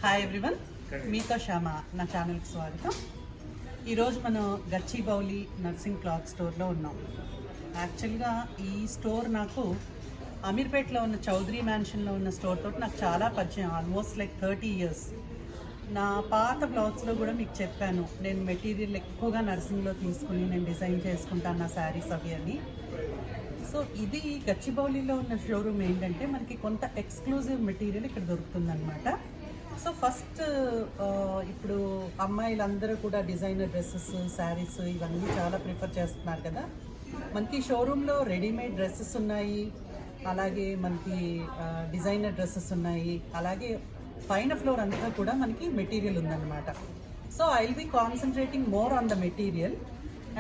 Hi everyone, మీతో శ్యామ నా ఛానల్కి స్వాగతం. ఈరోజు మనం గచ్చిబౌలి నర్సింగ్ క్లాత్ స్టోర్లో ఉన్నాం. యాక్చువల్గా ఈ స్టోర్ నాకు అమీర్పేట్లో ఉన్న చౌదరి మ్యాన్షన్లో ఉన్న స్టోర్ తోటి నాకు చాలా పరిచయం, ఆల్మోస్ట్ లైక్ 30 years. నా పాత బ్లాగ్స్లో కూడా మీకు చెప్పాను, నేను మెటీరియల్ ఎక్కువగా నర్సింగ్లో తీసుకుని నేను డిజైన్ చేసుకుంటాను నా శారీస్ అవి అని. సో ఇది గచ్చిబౌలిలో ఉన్న షోరూమ్ ఏంటంటే మనకి కొంత ఎక్స్క్లూజివ్ మెటీరియల్ ఇక్కడ దొరుకుతుందన్నమాట. సో ఫస్ట్ ఇప్పుడు అమ్మాయిలందరూ కూడా డిజైనర్ డ్రెస్సెస్, శారీస్ ఇవన్నీ చాలా ప్రిఫర్ చేస్తున్నారు కదా. మనకి షోరూంలో రెడీమేడ్ డ్రెస్సెస్ ఉన్నాయి, అలాగే మనకి డిజైనర్ డ్రెస్సెస్ ఉన్నాయి, అలాగే పైన ఫ్లోర్ అంతా కూడా మనకి మెటీరియల్ ఉందన్నమాట. So I will be concentrating more on the material.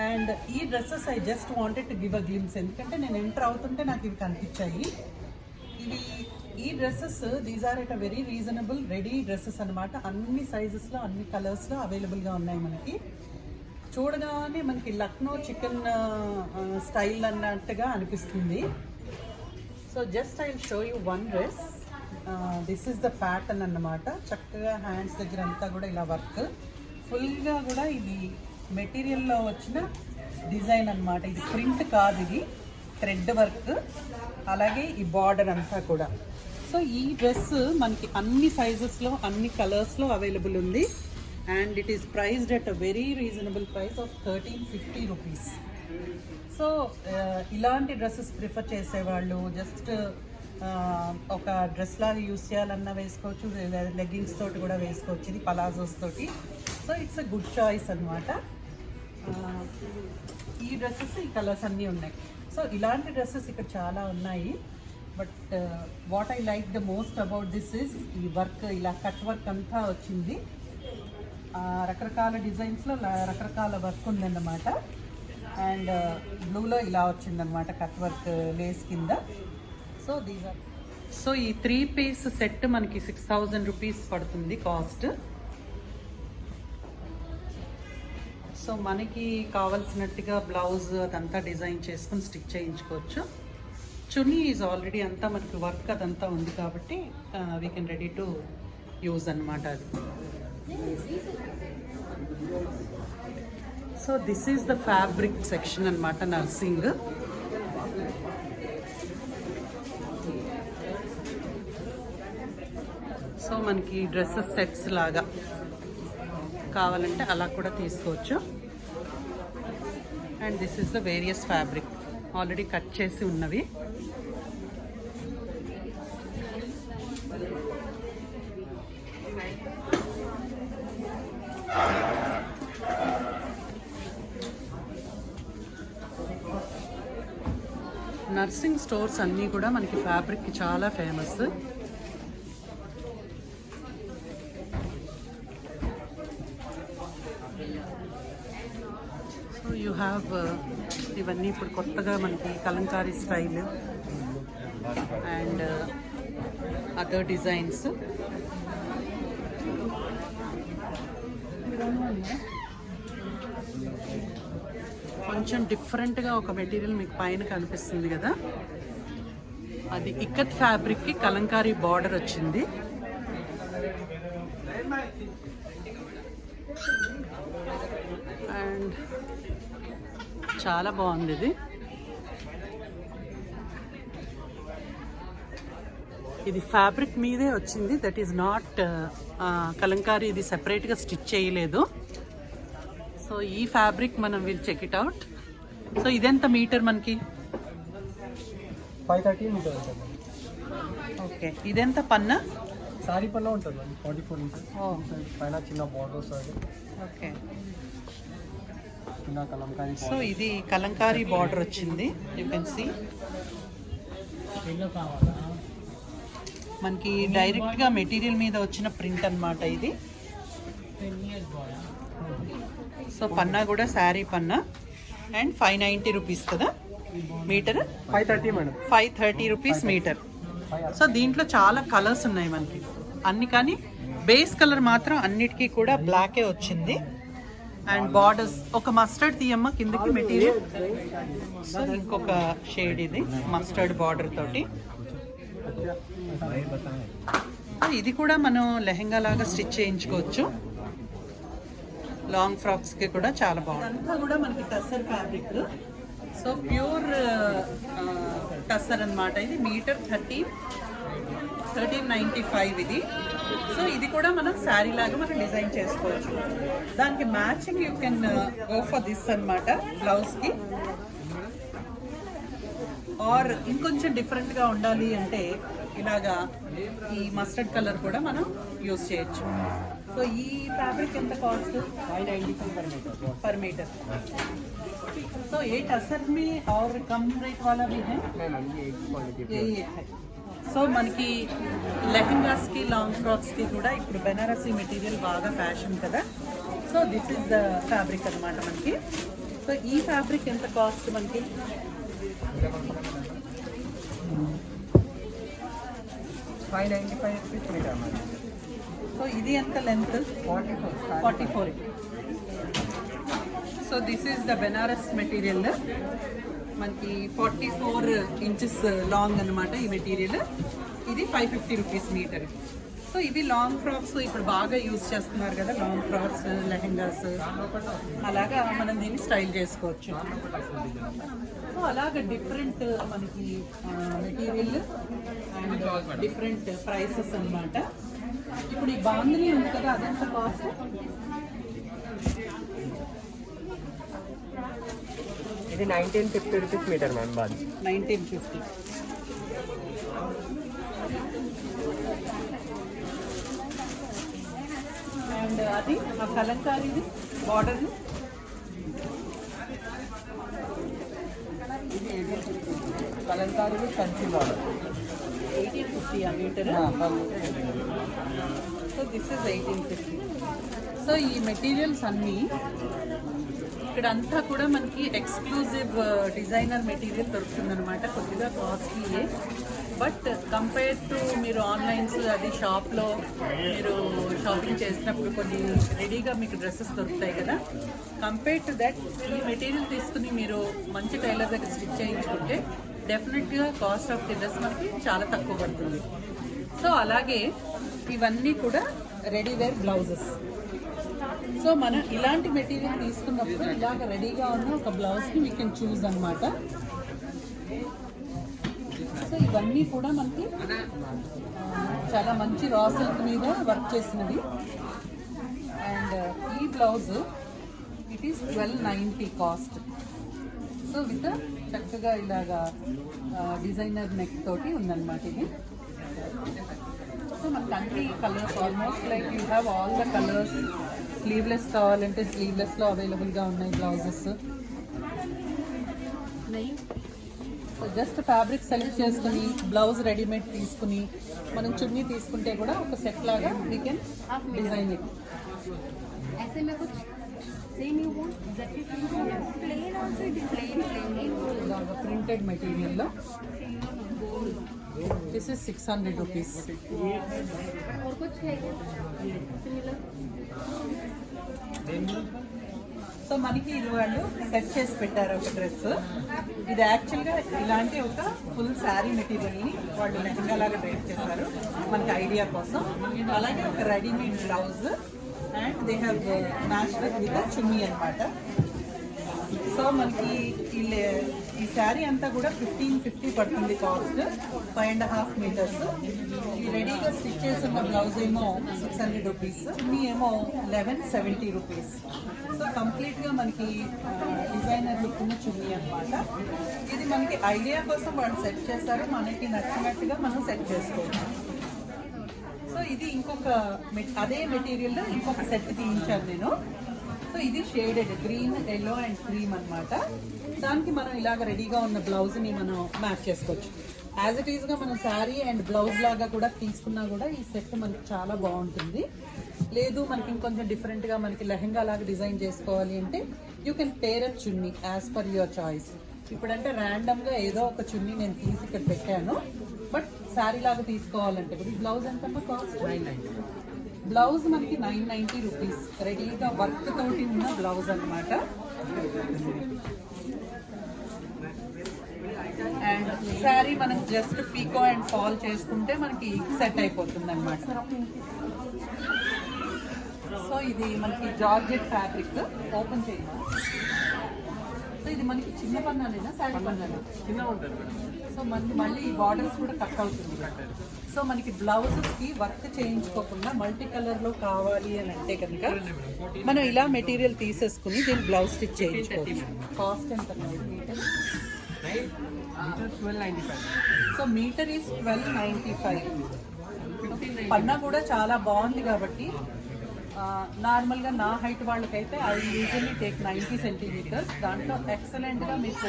And ఈ dresses I just wanted to give a glimpse, ఎందుకంటే నేను ఎంటర్ అవుతుంటే నాకు ఇవి కనిపించాయి. ఈ dresses these are at a very reasonable ready dresses అనమాట. అన్ని సైజెస్లో అన్ని కలర్స్లో అవైలబుల్గా ఉన్నాయి. మనకి చూడగానే మనకి లక్నో చికెన్ స్టైల్ అన్నట్టుగా అనిపిస్తుంది. So just I will show you one dress. This is the pattern అన్నమాట. చక్కగా హ్యాండ్స్ దగ్గర అంతా కూడా ఇలా వర్క్, ఫుల్గా కూడా ఇది మెటీరియల్లో వచ్చిన డిజైన్ అన్నమాట. ఇది ప్రింట్ కాదు, ఇది థ్రెడ్ వర్క్, అలాగే ఈ బార్డర్ అంతా కూడా. సో ఈ డ్రెస్ మనకి అన్ని సైజెస్లో అన్ని కలర్స్లో అవైలబుల్ ఉంది. And it is priced at a very reasonable price of 1350 rupees. So ఇలాంటి డ్రెస్సెస్ ప్రిఫర్ చేసేవాళ్ళు జస్ట్ ఒక డ్రెస్ లాగా యూస్ చేయాలన్నా వేసుకోవచ్చు, లెగ్గింగ్స్ తోటి కూడా వేసుకోవచ్చు, ఇది పలాజోస్ తోటి. So it's a good choice అనమాట. ఈ డ్రెస్సెస్ ఈ కలర్స్ అన్నీ ఉన్నాయి. సో ఇలాంటి డ్రెస్సెస్ ఇక్కడ చాలా ఉన్నాయి. But what I like the most about this is ఈ వర్క్, ఇలా కట్ వర్క్ అంతా వచ్చింది. రకరకాల డిజైన్స్లో రకరకాల వర్క్ ఉందన్నమాట. అండ్ బ్లూలో ఇలా వచ్చిందనమాట కట్ వర్క్ లేస్ కింద. సో దీస్ ఆర్ సో ఈ 3 piece సెట్ మనకి 6000 రూపీస్ పడుతుంది కాస్ట్. సో మనకి కావాల్సినట్టుగా బ్లౌజ్ అదంతా డిజైన్ చేసుకుని స్టిచ్ చేయించుకోవచ్చు. చున్నీ ఈజ్ ఆల్రెడీ అంతా మనకి వర్క్ అదంతా ఉంది కాబట్టి we can ready to use అనమాట అది. So this is the fabric section అనమాట నర్సింగ్. సో మనకి డ్రెస్సెస్ సెట్స్ లాగా కావాలంటే అలా కూడా తీసుకోవచ్చు. And this is the various fabric already cut చేసి ఉన్నవి. నర్సింగ్ స్టోర్స్ అన్నీ కూడా మనకి ఫ్యాబ్రిక్కి చాలా ఫేమస్. సో యూ హ్యావ్ ఇవన్నీ ఇప్పుడు కొత్తగా మనకి Kalamkari style and other designs. కొంచెం డిఫరెంట్గా ఒక మెటీరియల్ మీకు పైన కనిపిస్తుంది కదా, అది ఇక్కత్ ఫ్యాబ్రిక్కి కలంకారీ బార్డర్ వచ్చింది. అండ్ చాలా బాగుంది ఇది. ఇది ఫ్యాబ్రిక్ మీదే వచ్చింది, దట్ ఈస్ నాట్ కలంకారీ, ఇది సెపరేట్గా స్టిచ్ చేయలేదు. సో ఈ ఫ్యాబ్రిక్ మనం will check it out. So ఇదెంత మీటర్ మనకి? 530 మీటర్ ఉంటుంది. ఓకే, ఇదెంత పన్న? సారీ పన్న ఉంటుంది 44 ఇంచెస్. పైన చిన్న బార్డర్ వస్తుంది. ఓకే, చిన్న కలంకారీ. సో ఇది కలంకారీ బార్డర్ వచ్చింది. యూ కెన్ సీ మనకి డైరెక్ట్గా మెటీరియల్ మీద వచ్చిన ప్రింట్ అనమాట ఇది. సో పన్నా కూడా శారీ పన్నా. అండ్ 590 రూపీస్ కదా metre? 530 madam. 530 rupees metre. So దీంట్లో చాలా కలర్స్ ఉన్నాయి మనకి అన్ని, కానీ బేస్ కలర్ మాత్రం అన్నిటికీ కూడా బ్లాకే వచ్చింది. అండ్ బార్డర్స్ ఒక మస్టర్డ్ తీయమ్మ కిందకి మెటీరియల్. సో ఇంకొక షేడ్ ఇది మస్టర్డ్ బార్డర్ తోటి. क्या भाई बताएं ఇది కూడా మనం లెహంగా లాగా స్టిచ్ చేయించుకోవచ్చు. లాంగ్ ఫ్రాక్స్ కి కూడా చాలా బాగుంది. అంతా కూడా మనకి tussar fabric. So pure tussar అన్నమాట. ఇది మీటర్ 1395 ఇది. సో ఇది కూడా మనం శారీ లాగా మనం డిజైన్ చేసుకోవచ్చు. దానికి matching you can go for this అన్నమాట బ్లౌజ్కి. ఆర్ ఇంకొంచెం డిఫరెంట్గా ఉండాలి అంటే ఇలాగా ఈ మస్టర్డ్ కలర్ కూడా మనం యూజ్ చేయొచ్చు. సో ఈ ఫ్యాబ్రిక్ ఎంత కాస్ట్? 595 पर मीटर. तो ये टसर में और कम रेट वाला भी है. मैम ये एक क्वालिटी यही है. సో మనకి లెహంగాస్కి లాంగ్ ఫ్రాక్స్కి కూడా ఇప్పుడు బెనారసీ మెటీరియల్ బాగా ఫ్యాషన్ కదా. So this is the fabric అన్నమాట మనకి. సో ఈ ఫ్యాబ్రిక్ ఎంత కాస్ట్ మనకి? 595 rupees मीटर मैम. సో ఇది ఎంత length? 44. So this is the Banaras material. మనకి 44 ఇంచెస్ లాంగ్ అన్నమాట ఈ మెటీరియల్. ఇది 550 రూపీస్ మీటర్. సో ఇవి లాంగ్ ఫ్రాక్స్ ఇప్పుడు బాగా యూజ్ చేస్తున్నారు కదా, లాంగ్ ఫ్రాక్స్ లెహంగాస్ అలాగా మనం దీన్ని స్టైల్ చేసుకోవచ్చు. సో అలాగా డిఫరెంట్ మనకి మెటీరియల్ అండ్ డిఫరెంట్ ప్రైసెస్ అన్నమాట. ఇప్పుడు ఈ బాందిని ఉంది కదా, అదెంత కాస్ట్? ఇది 1950 rupees मीटर मैम. बाद 1950. అండ్ అది ఆ కలంకారీది బార్డర్ कलंकारी में कंची बॉर्डर 1850 ఆ metre. So this is 1850. So ఈ మెటీరియల్స్ అన్నీ ఇక్కడంతా కూడా మనకి ఎక్స్క్లూజివ్ డిజైనర్ మెటీరియల్ దొరుకుతుందన్నమాట. కొద్దిగా కాస్ట్లీయే, బట్ కంపేర్ టు మీరు ఆన్లైన్స్ అది షాప్లో మీరు షాపింగ్ చేసినప్పుడు కొన్ని రెడీగా మీకు డ్రెస్సెస్ దొరుకుతాయి కదా, కంపేర్ టు దట్ ఈ మెటీరియల్ తీసుకుని మీరు మంచి టైలర్ దగ్గర స్టిచ్ చేయించుకుంటే డెఫినెట్గా కాస్ట్ ఆఫ్ ది డ్రెస్ మనకి చాలా తక్కువ పడుతుంది. సో అలాగే ఇవన్నీ కూడా రెడీవేర్ బ్లౌజెస్. సో మనం ఇలాంటి మెటీరియల్ తీసుకున్నప్పుడు ఇలాగ రెడీగా ఉన్న ఒక బ్లౌజ్ని వీ కెన్ చూస్ అన్నమాట. సో ఇవన్నీ కూడా మనకి చాలా మంచి రా సిల్క్ మీద వర్క్ చేసినవి. అండ్ ఈ blouse it is 1290 cost. So with చక్కగా ఇలాగా డిజైనర్ నెక్ తోటి ఉందన్నమాట ఇది. సో మనకి అన్ని colours almost like you have all the colours. Sleeveless కావాలంటే స్లీవ్లెస్లో అవైలబుల్గా ఉన్నాయి blouses. So just fabric select చేసుకుని బ్లౌజ్ రెడీమేడ్ తీసుకుని మనం చున్నీ తీసుకుంటే కూడా ఒక సెట్ లాగా వీ కెన్ డిజైన్ ఇట్. ऐसे में कुछ same you want plain also it is plain ఇలాగా ప్రింటెడ్ మెటీరియల్లో దిస్ ఇస్ 600 రూపీస్. और कुछ है सिमिलर. సో మనకి ఇది వాళ్ళు సెట్ చేసి పెట్టారు ఒక డ్రెస్. ఇది యాక్చువల్గా ఇలాంటి ఒక ఫుల్ శారీ మెటీరియల్ని వాళ్ళు లెహంగా లాగా డ్రైప్ చేశారు మనకి ఐడియా కోసం. అలాగే ఒక readymade blouse and they have matched with chunni అనమాట. సో మనకి ఈ శారీ అంతా కూడా 1550 పడుతుంది కాస్ట్. 5.5 మీటర్స్. ఈ రెడీగా స్టిచ్ చేసిన బ్లౌజ్ ఏమో 600 రూపీస్, చున్నీ ఏమో 1170 రూపీస్. సో కంప్లీట్గా మనకి డిజైనర్ లుక్ ఉన్న చున్నీ అనమాట. ఇది మనకి ఐడియా కోసం వాళ్ళు సెట్ చేశారు, మనకి నచ్చినట్టుగా మనం సెట్ చేసుకోవచ్చు. సో ఇది ఇంకొక అదే మెటీరియల్ ఇంకొక సెట్ తీయించాను నేను. సో ఇది shaded green, yellow and cream అనమాట. దానికి మనం ఇలాగ రెడీగా ఉన్న బ్లౌజ్ని మనం మ్యాచ్ చేసుకోవచ్చు. యాజ్ ఇట్ ఈస్గా మనం శారీ అండ్ బ్లౌజ్ లాగా కూడా తీసుకున్నా కూడా ఈ సెట్ మనకి చాలా బాగుంటుంది. లేదు మనకి ఇంకొంచెం డిఫరెంట్గా మనకి లెహంగా లాగా డిజైన్ చేసుకోవాలి అంటే you can pair up chunni as per your choice. ఇప్పుడంటే ర్యాండమ్గా ఏదో ఒక చున్నీ నేను తీసి ఇక్కడ పెట్టాను, బట్ శారీ లాగా తీసుకోవాలంటే ఇప్పుడు ఈ బ్లౌజ్ ఎంతమ్మా కాస్ట్? 990. బ్లౌజ్ మనకి 990 రూపీస్. రెడీగా వర్క్ తోటి ఉన్న బ్లౌజ్ అనమాట. అండ్ శారీ మనం జస్ట్ పీకో అండ్ ఫాల్ చేసుకుంటే మనకి సెట్ అయిపోతుంది అనమాట. సో ఇది మనకి జార్జెట్ ఫ్యాబ్రిక్. ఓపెన్ చేయాలి. సో ఇది మనకి చిన్న పన్నానేనా శారీ పన్నానా? చిన్న ఉంటుంది మేడం. సో మనకి మళ్ళీ ఈ బార్డర్స్ కూడా కట్ అవుతుంది. సో మనకి బ్లౌజెస్కి వర్క్ చేయించుకోకుండా మల్టీ కలర్లో కావాలి అని అంటే కనుక మనం ఇలా మెటీరియల్ తీసేసుకుని దీన్ని బ్లౌజ్ స్టిచ్ చేయించుకోవచ్చు. కాస్ట్ ఎంత మీటర్? 1295. So metre is 1295. పన్నా కూడా చాలా బాగుంది కాబట్టి నార్మల్గా నా హైట్ వాళ్ళకైతే ఐ యూజువల్లీ టేక్ 90 సెంటీమీటర్స్. దాంట్లో ఎక్సలెంట్గా మీకు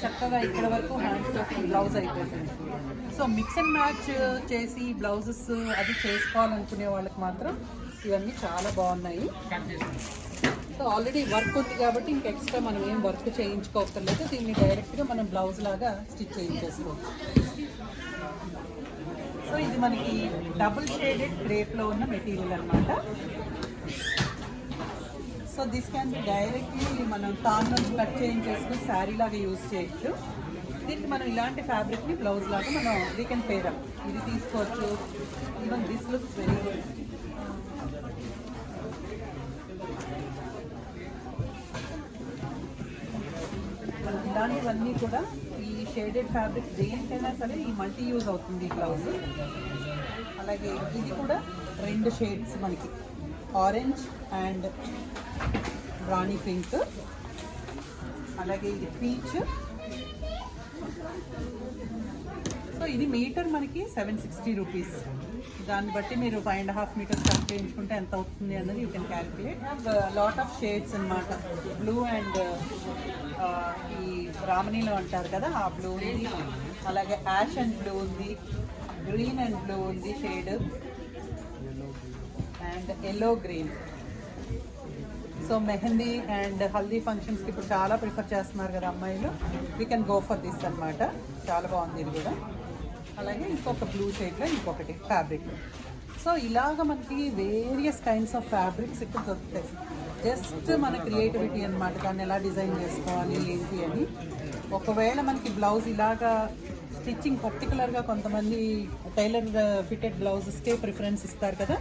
చక్కగా ఇక్కడ వరకు హ్యాండ్స్తో బ్లౌజ్ అయిపోతుంది. సో మిక్స్ అండ్ మ్యాచ్ చేసి బ్లౌజెస్ అది చేసుకోవాలనుకునే వాళ్ళకి మాత్రం ఇవన్నీ చాలా బాగున్నాయి. సో ఆల్రెడీ వర్క్ ఉంది కాబట్టి ఇంక ఎక్స్ట్రా మనం ఏం వర్క్ చేయించుకోవక్కర్లేదు. దీన్ని డైరెక్ట్గా మనం బ్లౌజ్ లాగా స్టిచ్ చేయించేసుకోవచ్చు. సో ఇది మనకి డబుల్ షేడెడ్ క్రేప్లో ఉన్న మెటీరియల్ అనమాట. So this can be directly మనం తాన్ నుంచి కట్ చేయించేసుకుని శారీ లాగా యూజ్ చేయొచ్చు. దీనికి మనం ఇలాంటి ఫ్యాబ్రిక్ని బ్లౌజ్ లాగా మనం వీ కెన్ పేర్ అప్. ఇది తీసుకోవచ్చు. Even this looks very good. ఇలాంటివన్నీ కూడా ఈ షేడెడ్ ఫ్యాబ్రిక్ దేనికైనా సరే ఈ మల్టీ యూజ్ అవుతుంది ఈ బ్లౌజ్. అలాగే ఇది కూడా 2 షేడ్స్ మనకి ఆరెంజ్ అండ్ రాణి పింక్. అలాగే ఇది పీచ్. సో ఇది మీటర్ మనకి 760 రూపీస్. దాన్ని బట్టి మీరు 5.5 మీటర్స్ కట్ చేయించుకుంటే ఎంత అవుతుంది అన్నది you can calculate. Lot of shades అనమాట. బ్లూ అండ్ ఈ రామనీలో అంటారు కదా ఆ బ్లూ ఉంది. అలాగే యాష్ అండ్ బ్లూ ఉంది. గ్రీన్ అండ్ బ్లూ ఉంది shade. And yellow green. So mehndi and haldi ఫంక్షన్స్కి ఇప్పుడు చాలా ప్రిఫర్ చేస్తున్నారు కదా అమ్మాయిలు. We can go for this అనమాట. చాలా బాగుంది ఇది కూడా. అలాగే ఇంకొక బ్లూ షేడ్లో ఇంకొకటి ఫ్యాబ్రిక్. సో ఇలాగ మనకి వేరియస్ కైండ్స్ ఆఫ్ ఫ్యాబ్రిక్స్ ఇక్కడ దొరుకుతాయి. జస్ట్ మన క్రియేటివిటీ అనమాట, దాన్ని ఎలా డిజైన్ చేసుకోవాలి ఏంటి అని. ఒకవేళ మనకి బ్లౌజ్ ఇలాగా స్టిచ్చింగ్ పర్టికులర్గా కొంతమంది టైలర్ ఫిటెడ్ బ్లౌజెస్కే ప్రిఫరెన్స్ ఇస్తారు కదా,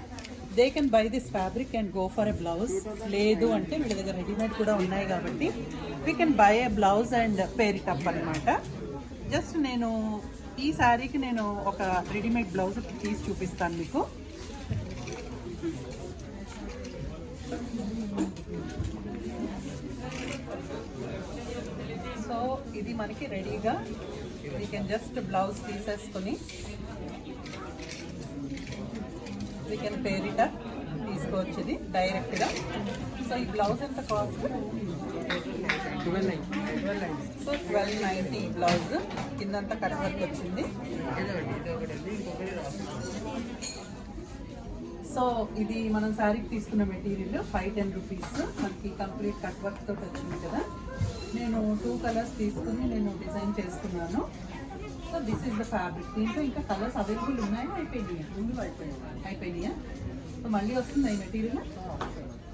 they can buy this fabric and go for a blouse. లేదు అంటే వీళ్ళ దగ్గర రెడీమేడ్ కూడా ఉన్నాయి కాబట్టి we can buy a blouse and pair it up అనమాట. జస్ట్ నేను ఈ శారీకి నేను ఒక రెడీమేడ్ బ్లౌజ్ తీసి చూపిస్తాను మీకు. సో ఇది మనకి రెడీగా వీ కెన్ జస్ట్ బ్లౌజ్ తీసేసుకొని we can pair it up తీసుకోవచ్చు ఇది డైరెక్ట్గా. సో ఈ బ్లౌజ్ ఎంత కాస్ట్? 1290. So 1290 blouse. కిందంతా కట్ వర్క్ వచ్చింది. సో ఇది మనం శారీకి తీసుకున్న మెటీరియల్ 510 రూపీస్. మనకి కంప్లీట్ కట్ వర్క్ తోటి వచ్చింది కదా. నేను 2 కలర్స్ తీసుకుని నేను డిజైన్ చేసుకున్నాను. So this is the fabric. దీంట్లో ఇంకా కలర్స్ అవైలబుల్ ఉన్నాయా? అయిపోయినాయా? సో మళ్ళీ వస్తుంది ఈ మెటీరియల్.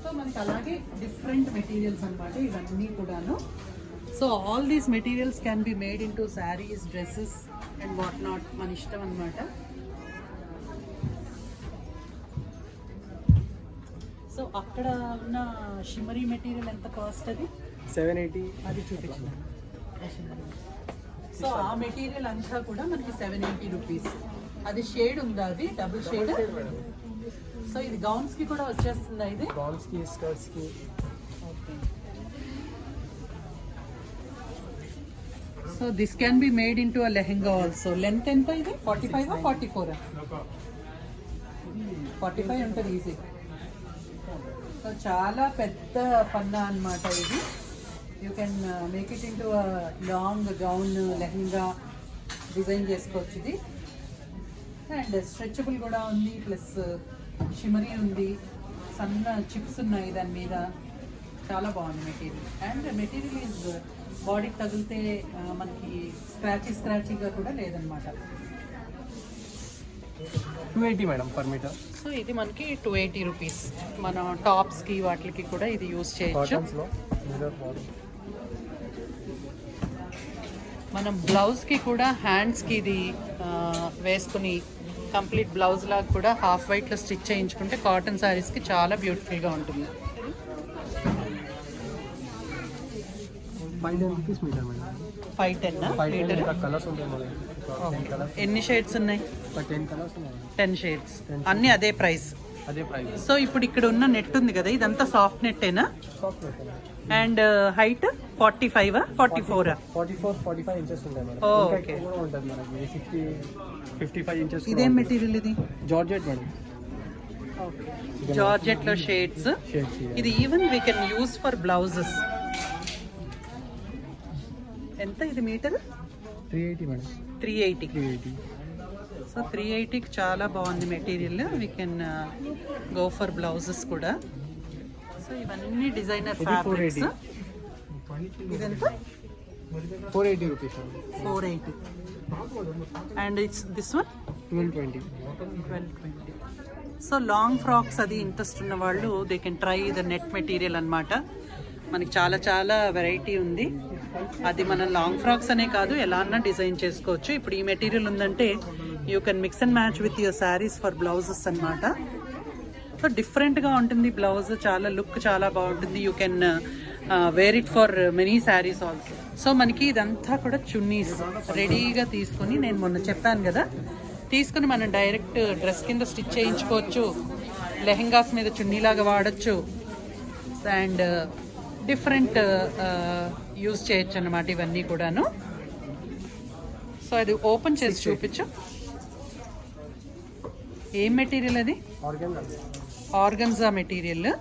సో మనకి అలాగే డిఫరెంట్ మెటీరియల్స్ అనమాట ఇవన్నీ కూడాను. So all these materials can be made in to saris, dresses and what not. మన ఇష్టం అనమాట. సో అక్కడ ఉన్న షిమరీ మెటీరియల్ ఎంత కాస్ట్? అది 780. అది చూపించిన. సో ఆ మెటీరియల్ అంతా కూడా మనకి 780 రూపీస్. అది షేడ్ ఉందా? అది డబుల్ షేడ్. సో ఇది గౌన్స్ కి కూడా వచ్చేస్తుందా? ఇది గౌన్స్ కి, స్కర్ట్స్ కి. Okay. So this can be made in to a lehenga also. Length ఎంత ఇది? 45 44? 45 ఉంటుంది ఈజీ. సో చాలా పెద్ద పన్నా అనమాట ఇది. You can make it in to long gown lehenga design చేసుకోవచ్చు ఇది. అండ్ స్ట్రెచబుల్ కూడా ఉంది, ప్లస్ షిమరీ ఉంది, సన్న చిప్స్ ఉన్నాయి దాని మీద. చాలా బాగుంది మెటీరియల్. అండ్ మెటీరియల్ ఈజ్ బాడీకి తగిలితే మనకి స్క్రాచీగా కూడా లేదనమాట. 280 మేడం పర్ మీటర్. సో ఇది మనకి 280 రూపీస్. మన టాప్స్కి వాటికి కూడా ఇది యూజ్ చేయొచ్చు. కాటన్స్లో మిర్రర్ బాడీ. మనం బ్లౌజ్కి కూడా హ్యాండ్స్కి ఇది వేసుకుని కంప్లీట్ బ్లౌజ్ లాగా కూడా హాఫ్ వైట్లో స్టిచ్ చేయించుకుంటే కాటన్ శారీస్కి చాలా బ్యూటిఫుల్గా ఉంటుంది. 510 rupees metre madam. 510 metre. Colours ఉంటాయి మేడం. 10 కలర్స్. ఎన్ని షేడ్స్ ఉన్నాయి? 10 కలర్స్ ఉన్నాయి. 10 షేడ్స్. అన్నీ అదే ప్రైస్. అదే ప్రైస్. సో ఇప్పుడు ఇక్కడ ఉన్న నెట్ ఉంది కదా, ఇదంతా సాఫ్ట్ నెట్టేనా? Soft net. And height 45 44 44 45 inches ఉంటాయి మేడం. ఓకే. కూడా ఉంటుంది మనకి 60 55 ఇంచెస్. ఇదేం మెటీరియల్ ఇది? Georgette madam. జార్జెట్ లో షేడ్స్. ఇది even we can use for blouses. ఎంత ఇది మీటర్? 380 మేడం. 380. సో 380కి చాలా బాగుంది material. We can go for blouses కూడా. సో ఇవన్నీ డిజైనర్ ఫ్యాబ్రిక్స్. ఇదెంత? 480 rupees. 480. And it's this one 1220. So long frocks అది ఇంట్రెస్ట్ ఉన్న వాళ్ళు they can try the net material అన్నమాట. మనకి చాలా చాలా వెరైటీ ఉంది. అది మన లాంగ్ ఫ్రాక్స్ అనే కాదు, ఎలా అన్నా డిజైన్ చేసుకోవచ్చు. ఇప్పుడు ఈ మెటీరియల్ ఉందంటే you can mix and match with your saris for blouses అన్నమాట. సో డిఫరెంట్గా ఉంటుంది బ్లౌజ్, చాలా లుక్ చాలా బాగుంటుంది. You can wear it for many saris also. So మనకి ఇదంతా కూడా చున్నీస్ రెడీగా తీసుకుని, నేను మొన్న చెప్పాను కదా, తీసుకుని మనం డైరెక్ట్ డ్రెస్ కింద స్టిచ్ చేయించుకోవచ్చు, లెహెంగాస్ మీద చున్నీలాగా వాడచ్చు, అండ్ డిఫరెంట్ యూజ్ చేయొచ్చు అన్నమాట ఇవన్నీ కూడాను. సో అది ఓపెన్ చేసి చూపించు. ఏం మెటీరియల్ అది? Organza material.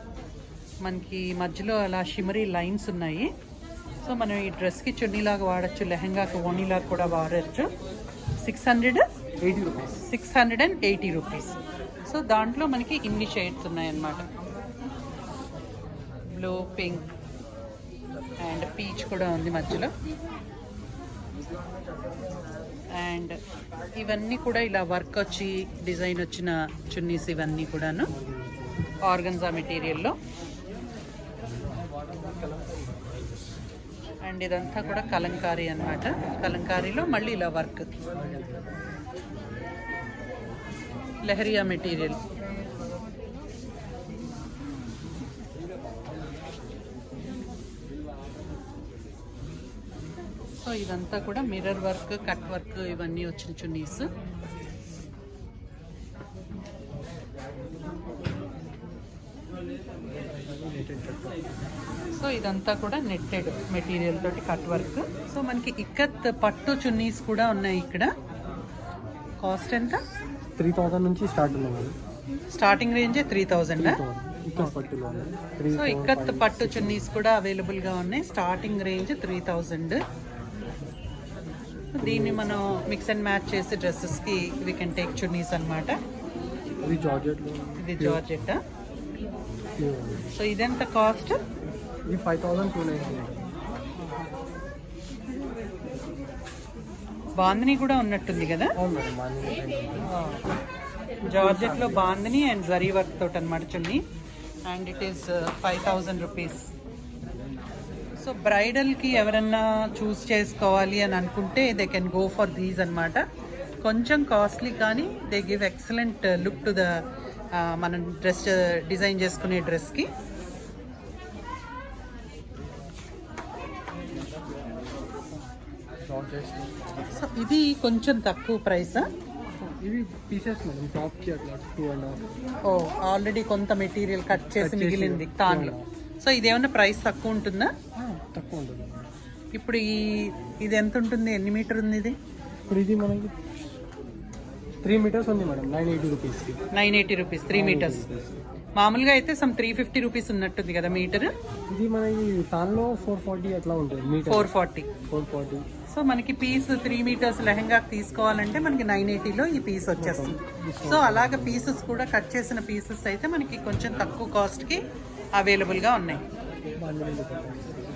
మనకి మధ్యలో అలా షిమరీ లైన్స్ ఉన్నాయి. సో మనం ఈ డ్రెస్కి చున్నీలాగా వాడచ్చు, లెహంగాకి ఓణీలాగా కూడా వాడచ్చు. 680 రూపీస్. సో దాంట్లో మనకి ఇన్ని షేడ్స్ ఉన్నాయన్నమాట. బ్లూ, పింక్ అండ్ పీచ్ కూడా ఉంది మధ్యలో. అండ్ ఇవన్నీ కూడా ఇలా వర్క్ వచ్చి డిజైన్ వచ్చిన చున్నీస్ ఇవన్నీ కూడాను ఆర్గన్జా మెటీరియల్లో. అండ్ ఇదంతా కూడా కలంకారీ అన్నమాట. కలంకారీలో మళ్ళీ ఇలా వర్క్. లెహరియా మెటీరియల్. సో ఇదంతా కూడా మిర్రర్ వర్క్, కట్ వర్క్ ఇవన్నీ వచ్చిన చున్నీస్. సో ఇదంతా కూడా నెట్టెడ్ మెటీరియల్ తోటి కట్ వర్క్. సో మనకి ఇక్కత్ పట్టు చున్నీస్ కూడా ఉన్నాయి ఇక్కడ. కాస్ట్ ఎంత? 3000 నుంచి స్టార్ట్ ఉన్నాయి. స్టార్టింగ్ రేంజే 3000. సో ఇక్కత్ పట్టు చున్నీస్ కూడా అవైలబుల్గా ఉన్నాయి. Starting range 3000. దీన్ని మనం మిక్స్ అండ్ మ్యాచ్ చేసి డ్రెస్సెస్కి వీ కెన్ టేక్ చున్నీస్ అనమాట. ఇది జార్జెట్. సో ఇదెంత కాస్ట్? ఇది 5290. బాందిని కూడా ఉన్నట్టుంది కదా. జార్జెట్లో బాందిని అండ్ జరీ వర్క్ తోటి అనమాట chunni. And it is 5000 rupees. So బ్రైడల్కి ఎవరన్నా చూస్ చేసుకోవాలి అని అనుకుంటే they can go for these అనమాట. కొంచెం కాస్ట్లీ కానీ they give excellent look to the మనం డ్రెస్ డిజైన్ చేసుకునే డ్రెస్కి. సో ఇది కొంచెం తక్కువ ప్రైసా? ఇవి పీసెస్ మేడం, టాప్కి అట్లా 2.5. ఓ ఆల్రెడీ కొంత మెటీరియల్ కట్ చేసి మిగిలింది దానిలో. సో ఇదేమన్నా ప్రైస్ తక్కువ ఉంటుందా? తక్కువ ఉంటుంది. ఇప్పుడు ఇది ఎంత ఉంటుంది? ఎన్ని మీటర్ ఉంది ఇది? ఇప్పుడు ఇది మనకి 3 మీటర్స్ ఉంది మేడం. 980 రూపీస్కి. 980 రూపీస్ 3 మీటర్స్. మామూలుగా అయితే సమ్ 350 రూపీస్ ఉన్నట్టుంది కదా మీటర్. ఇది మనకి దానిలో 440 అట్లా ఉంటుంది మీటర్. 440. సో మనకి పీస్ 3 మీటర్స్ లెహంగాకి తీసుకోవాలంటే మనకి 980లో ఈ పీస్ వచ్చేస్తుంది. సో అలాగ పీసెస్ కూడా కట్ చేసిన పీసెస్ అయితే మనకి కొంచెం తక్కువ కాస్ట్కి అవైలబుల్గా ఉన్నాయి.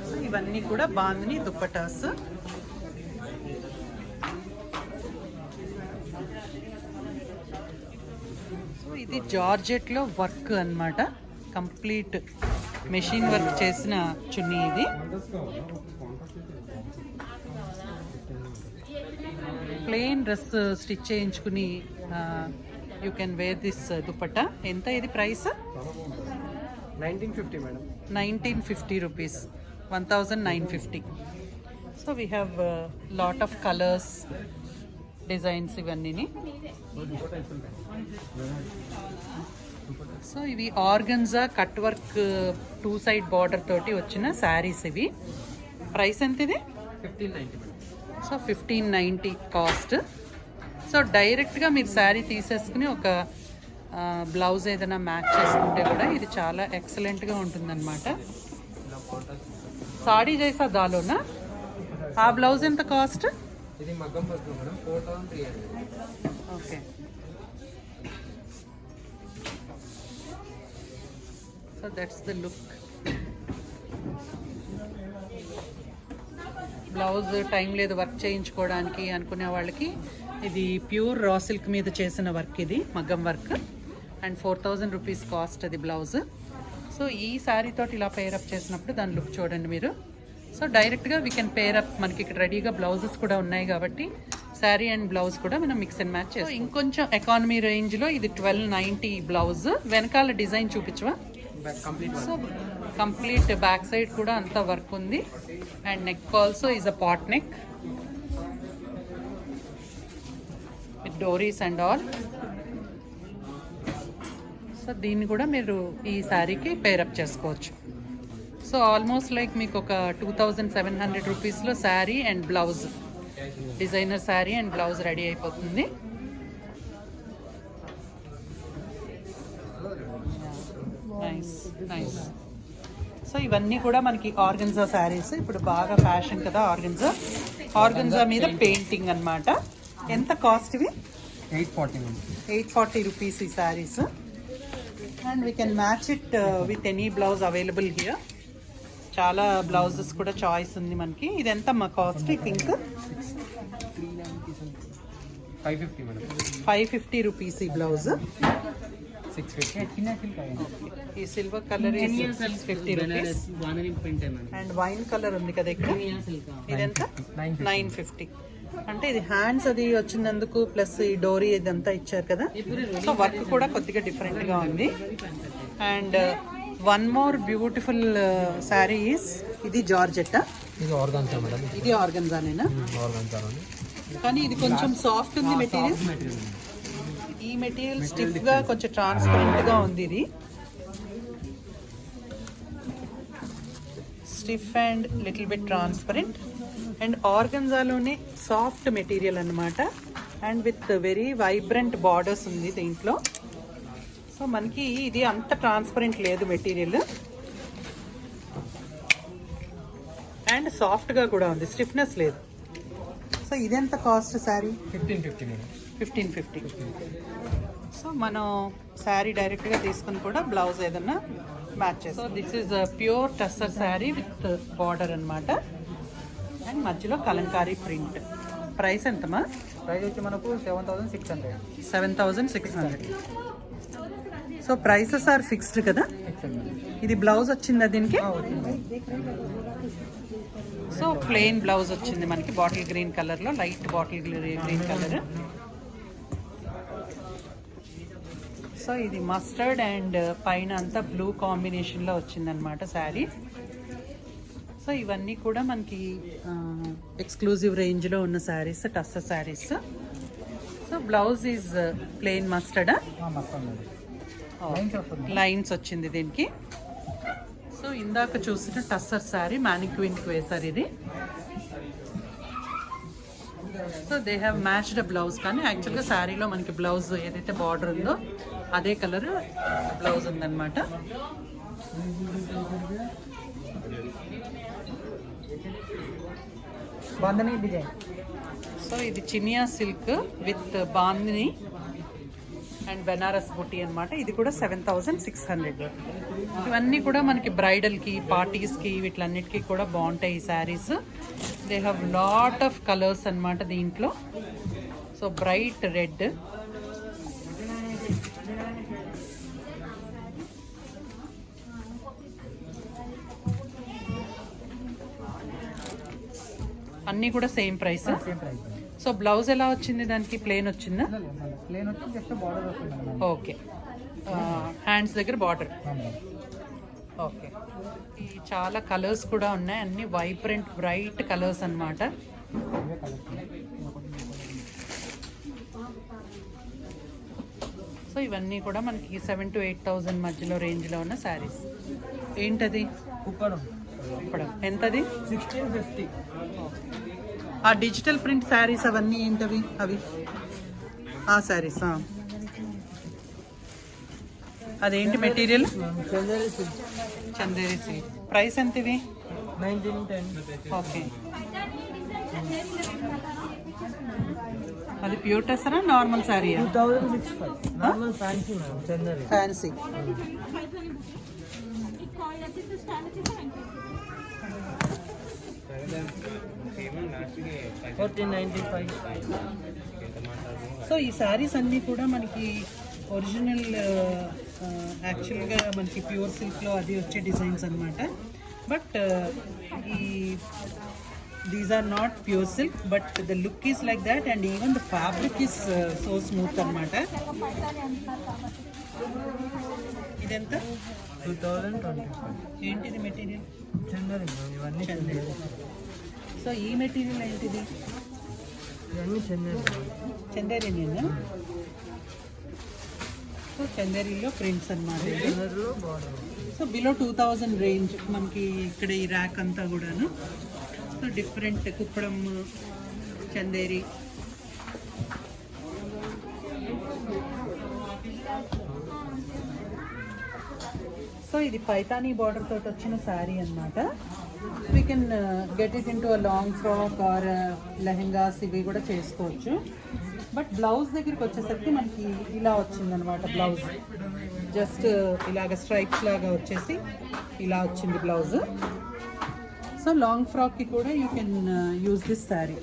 సో ఇవన్నీ కూడా బాందిని దుప్పటాస్. సో ఇది జార్జెట్లో వర్క్ అన్నమాట. కంప్లీట్ మెషిన్ వర్క్ చేసిన చున్నీ ఇది. ప్లెయిన్ డ్రెస్ స్టిచ్ చేయించుకుని you can wear this dupatta. ఎంత ఇది price? 1950 madam. 1950 rupees, 1950. So we have lot of colours, designs ఇవన్నీ. సో ఇవి organza cut work 2 side border తోటి వచ్చిన శారీస్ ఇవి. ప్రైస్ ఎంత ఇది? 1590 మేడం. So 1590 cost. సో డైరెక్ట్గా మీరు శారీ తీసేసుకుని ఒక బ్లౌజ్ ఏదైనా మ్యాచ్ చేసుకుంటే కూడా ఇది చాలా ఎక్సలెంట్గా ఉంటుందన్నమాట. సాడీ జైసా దాలోనా? ఆ బ్లౌజ్ ఎంత కాస్ట్? ఇది మగ్గం work madam, 4300. Okay. So that's the look. Blouse time లేదు వర్క్ చేయించుకోవడానికి అనుకునే వాళ్ళకి ఇది ప్యూర్ రా సిల్క్ మీద చేసిన వర్క్, ఇది మగ్గం వర్క్. అండ్ 4000 రూపీస్ కాస్ట్ అది బ్లౌజ్. సో ఈ శారీ తోటి ఇలా పేరప్ చేసినప్పుడు దాని లుక్ చూడండి మీరు. సో డైరెక్ట్గా వీ కెన్ పేరప్, మనకి ఇక్కడ రెడీగా బ్లౌజెస్ కూడా ఉన్నాయి కాబట్టి శారీ అండ్ బ్లౌజ్ కూడా మనం మిక్స్ అండ్ మ్యాచ్ చేస్తాం. ఇంకొంచెం ఎకానమీ రేంజ్లో ఇది 1290 బ్లౌజ్. వెనకాల డిజైన్ చూపించవా? సో కంప్లీట్ బ్యాక్ సైడ్ కూడా అంతా వర్క్ ఉంది. And neck also is a pot neck with డోరీస్ అండ్ ఆల్. సో దీన్ని కూడా మీరు ఈ శారీకి పేరప్ చేసుకోవచ్చు. సో ఆల్మోస్ట్ లైక్ మీకు ఒక 2700 రూపీస్లో sari and blouse, designer sari and blouse ready అయిపోతుంది. Nice nice. సో ఇవన్నీ కూడా మనకి ఆర్గన్జా శారీస్. ఇప్పుడు బాగా ఫ్యాషన్ కదా ఆర్గన్జా. ఆర్గన్జా మీద పెయింటింగ్ అన్నమాట. ఎంత కాస్ట్ ఇవి? 840 రూపీస్ ఈ saris. And we can match it with any blouse available here. చాలా బ్లౌజెస్ కూడా చాయిస్ ఉంది మనకి. ఇది ఎంత మా కాస్ట్? ఐ థింక్ 550 రూపీస్ ఈ బ్లౌజ్. 650. ఈ silver colour 650 rupees. And wine colour ఉంది కదా ఇక్కడ, ఇదెంత? 950. అంటే ఇది హ్యాండ్స్ అది వచ్చినందుకు ప్లస్ ఈ డోరీ ఇదంతా ఇచ్చారు కదా. సో వర్క్ కూడా కొద్దిగా డిఫరెంట్గా ఉంది. And one more beautiful sari is, ఇది జార్జెట్టా? ఇది ఆర్గాన్జా మేడం. ఇది ఆర్గన్జానేనా? ఆర్గాన్జాలోనే, కానీ ఇది కొంచెం సాఫ్ట్ ఉంది మెటీరియల్. ఈ మెటీరియల్ స్టిఫ్ గా కొంచెం ట్రాన్స్పరెంట్ గా ఉంది. ఇది stiff and little bit transparent. And ఆర్గన్జాలోనే సాఫ్ట్ మెటీరియల్ అన్నమాట. And with very vibrant borders ఉంది దీంట్లో. సో మనకి ఇది అంత ట్రాన్స్పరెంట్ లేదు మెటీరియల్. అండ్ సాఫ్ట్గా కూడా ఉంది, స్టిఫ్నెస్ లేదు. సో ఇదెంత కాస్ట్ శారీ? 1550. సో మనం శారీ డైరెక్ట్గా తీసుకుని కూడా బ్లౌజ్ ఏదన్నా మ్యాచ్ చేస్తాం. So this is pure tussar sari with border అన్నమాట. అండ్ మధ్యలో కలంకారీ ప్రింట్. ప్రైస్ ఎంతమా? ప్రైస్ వచ్చి మనకు 7600. 7600. సో ప్రైసెస్ ఆర్ ఫిక్స్డ్ కదా. ఇది బ్లౌజ్ వచ్చిందా దీనికి? సో ప్లెయిన్ బ్లౌజ్ వచ్చింది మనకి బాటిల్ గ్రీన్ కలర్లో, light bottle green colour. So ఇది మస్టర్డ్ అండ్ పైన అంతా బ్లూ కాంబినేషన్లో వచ్చిందనమాట శారీ. సో ఇవన్నీ కూడా మనకి ఎక్స్క్లూజివ్ రేంజ్లో ఉన్న saris, tussar saris. So blouse is plain mustard, lines వచ్చింది దీనికి. సో ఇందాక చూసిన టస్సర్ శారీ మ్యానిక్విన్కి వేశారు ఇది. So they have matched blouse, కానీ యాక్చువల్గా శారీలో మనకి బ్లౌజ్ ఏదైతే బార్డర్ ఉందో అదే కలర్ బ్లౌజ్ ఉందన్నమాట. బాంధనీ డిజైన్. సో ఇది చినియా silk with bandhani and Banaras బుట్టి అనమాట. ఇది కూడా 7600. ఇవన్నీ కూడా మనకి బ్రైడల్కి, పార్టీస్కి, వీటిలన్నిటికీ కూడా బాగుంటాయి ఈ saris. They have lot of colours అనమాట దీంట్లో. సో బ్రైట్ రెడ్, అన్నీ కూడా సేమ్ ప్రైస్. సో బ్లౌజ్ ఎలా వచ్చింది, దానికి ప్లెయిన్ వచ్చిందా? ప్లేన్ వచ్చి జస్ట్ బార్డర్ వస్తుంది మేడం. ఓకే, హ్యాండ్స్ దగ్గర బార్డర్. ఓకే, ఈ చాలా కలర్స్ కూడా ఉన్నాయి, అన్ని వైబ్రెంట్ బ్రైట్ కలర్స్ అన్నమాట. ఇవే కలర్స్. సో ఇవన్నీ కూడా మనకి 7,000 to 8,000 మధ్యలో రేంజ్లో ఉన్న శారీస్. ఏంటది? కుప్పడం ఇప్పుడు ఎంతది? 1650. ఆ డిజిటల్ ప్రింట్ శారీస్ అవన్నీ ఏంటవి? అవి ఆ శారీస్. అదేంటి material? Chanderi silk. Chanderi silk. Price ఎంత ఇవి? 1910. ఓకే, అది ప్యూర్ టెసరా నార్మల్ శారీయా? 2065. Normal fancy madam, Chanderi fancy. So ఈ శారీస్ అన్నీ కూడా మనకి ఒరిజినల్ యాక్చువల్గా మనకి ప్యూర్ సిల్క్లో అది వచ్చే డిజైన్స్ అన్నమాట. బట్ ఈ these are not pure silk, but the look is like that and even the fabric is so smooth అన్నమాట. ఇదెంత? 2025. ఏంటిది మెటీరియల్? చందేరి మేడం, ఇవన్నీ చందేరి. సో ఈ మెటీరియల్ ఏంటిది? ఇవన్నీ చందేరి. చందేరినేనా? సో చందేరిలో ప్రింట్స్ అన్నమాట. చందేరిలో బార్డర్. సో బిలో 2000 రేంజ్ మనకి ఇక్కడ ఈ ర్యాక్ అంతా కూడాను. So different Kuppadam, Chanderi. So ఇది పైతానీ బార్డర్ తోటి వచ్చిన శారీ అన్నమాట. We can get it in to a long frock are lehengas ఇవి కూడా చేసుకోవచ్చు. బట్ బ్లౌజ్ దగ్గరికి వచ్చేసరికి మనకి ఇలా వచ్చిందనమాట. బ్లౌజ్ జస్ట్ ఇలాగ స్ట్రైప్స్ లాగా వచ్చేసి ఇలా వచ్చింది బ్లౌజ్. సో లాంగ్ ఫ్రాక్కి కూడా you can use this sari.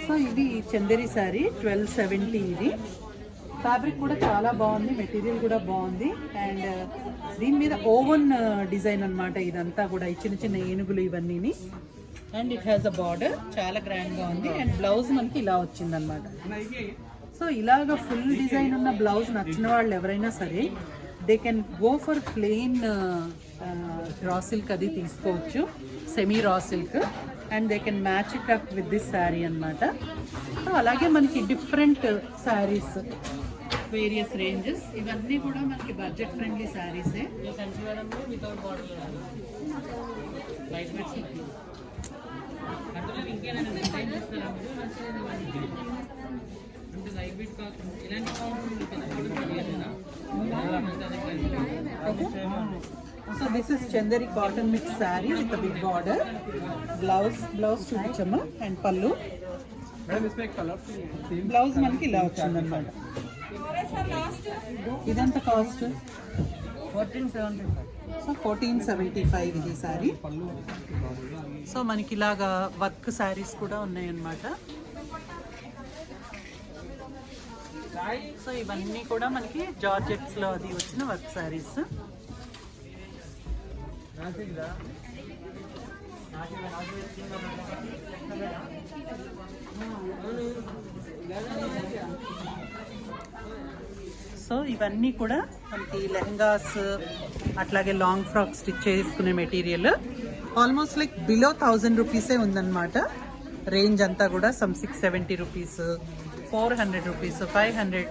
So ఇది చందేరి శారీ 1270. ఇది ఫ్యాబ్రిక్ కూడా చాలా బాగుంది, మెటీరియల్ కూడా బాగుంది. అండ్ దీని మీద ఓవెన్ డిజైన్ అన్నమాట ఇదంతా కూడా, ఈ చిన్న చిన్న ఏనుగులు ఇవన్నీని. And it has a border, చాలా గ్రాండ్గా ఉంది. అండ్ బ్లౌజ్ మనకి ఇలా వచ్చిందనమాట. సో ఇలాగ ఫుల్ డిజైన్ ఉన్న బ్లౌజ్ నచ్చిన వాళ్ళు ఎవరైనా సరే they can go for plain raw silk అది తీసుకోవచ్చు, semi raw silk. And they can match it up with this sari అనమాట. సో అలాగే మనకి డిఫరెంట్ శారీస్, వేరియస్ రేంజెస్, ఇవన్నీ కూడా మనకి బడ్జెట్ ఫ్రెండ్లీ శారీసే. So this is Chanderi cotton mix sari with big border. Blouse చూపించమ్మా. అండ్ పళ్ళు. బ్లౌజ్ మనకి ఇలా వచ్చిందన్నమాట. ఇదంతా కాస్ట్ 1475. సో 1475 ఇది శారీ. సో మనకి ఇలాగా వర్క్ శారీస్ కూడా ఉన్నాయన్నమాట. సో ఇవన్నీ కూడా మనకి జార్జెట్స్లో అది వచ్చిన వర్క్ శారీస్. సో ఇవన్నీ కూడా మనకి లెహంగాస్ అట్లాగే లాంగ్ ఫ్రాక్ స్టిచ్ చేసుకునే మెటీరియల్. ఆల్మోస్ట్ లైక్ బిలో 1000 రూపీసే ఉందన్నమాట రేంజ్ అంతా కూడా. Some 670 rupees, 400 rupees, 500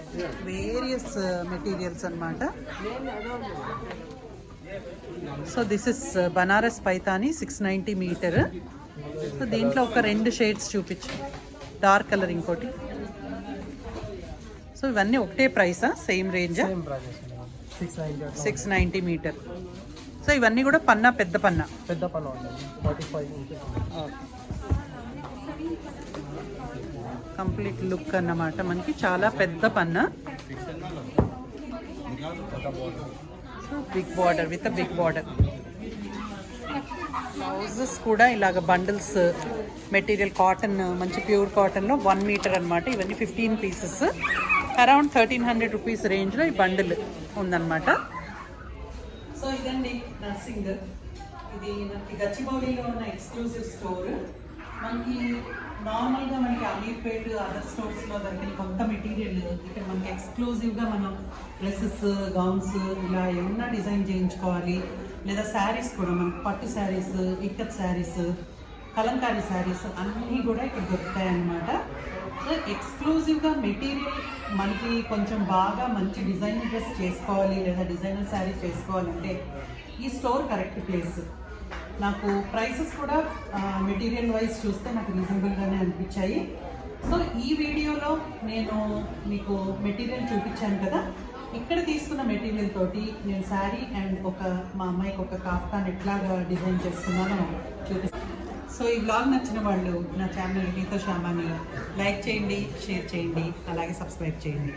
various materials అన్నమాట. So this is Banaras Paithani 690 metre. So దీంట్లో ఒక 2 షేడ్స్ చూపించు, డార్క్ కలర్ ఇంకోటి. సో ఇవన్నీ ఒకటే ప్రైసా? సేమ్ రేంజా? 690 మీటర్. సో ఇవన్నీ కూడా పన్నా, పెద్ద పన్నా. పెద్ద పన్ను ఉంటుంది 45 ఇంచెస్. కంప్లీట్ లుక్ అన్నమాట మనకి, చాలా పెద్ద పన్నా. So big border with big border. Blouses కూడా ఇలాగ బండిల్స్ మెటీరియల్, కాటన్, మంచి ప్యూర్ కాటన్లో 1 మీటర్ అనమాట. ఇవన్నీ 15 పీసెస్, అరౌండ్ 1300 రూపీస్ రేంజ్లో ఈ బండిల్ ఉందన్నమాట. సో ఇదండి నర్సింగ్. ఇది మనకి గచ్చిబౌలిలో ఉన్న ఎక్స్క్లూజివ్ స్టోర్. మనకి నార్మల్గా మనకి అమీర్పేట్ అదర్ స్టోర్స్లో దొరికిన కొంత మెటీరియల్ ఇక్కడ మనకి ఎక్స్క్లూజివ్గా మనం డ్రెస్సెస్, గౌన్స్ ఇలా ఏమన్నా డిజైన్ చేయించుకోవాలి, లేదా శారీస్ కూడా మనకి పట్టు శారీస్, ఇక్కత్ శారీస్, కలంకారీ శారీస్ అన్నీ కూడా ఇక్కడ దొరుకుతాయి అన్నమాట. సో ఎక్స్క్లూజివ్గా మెటీరియల్ మనకి కొంచెం బాగా మంచి డిజైన్ డ్రెస్ చేసుకోవాలి లేదా డిజైనర్ శారీ చేసుకోవాలంటే ఈ స్టోర్ కరెక్ట్ ప్లేస్. నాకు ప్రైసెస్ కూడా మెటీరియల్ వైజ్ చూస్తే నాకు రీజనబుల్గానే అనిపించాయి. సో ఈ వీడియోలో నేను మీకు మెటీరియల్ చూపించాను కదా, ఇక్కడ తీసుకున్న మెటీరియల్ తోటి నేను శారీ అండ్ మా అమ్మాయికి ఒక కాఫ్తాన్ ఎట్లాగా డిజైన్ చేసుకున్నానో చూపిస్తాను. సో ఈ వ్లాగ్ నచ్చిన వాళ్ళు నా ఛానల్ మీతో శ్యామాని లైక్ చేయండి, షేర్ చేయండి, అలాగే సబ్స్క్రైబ్ చేయండి.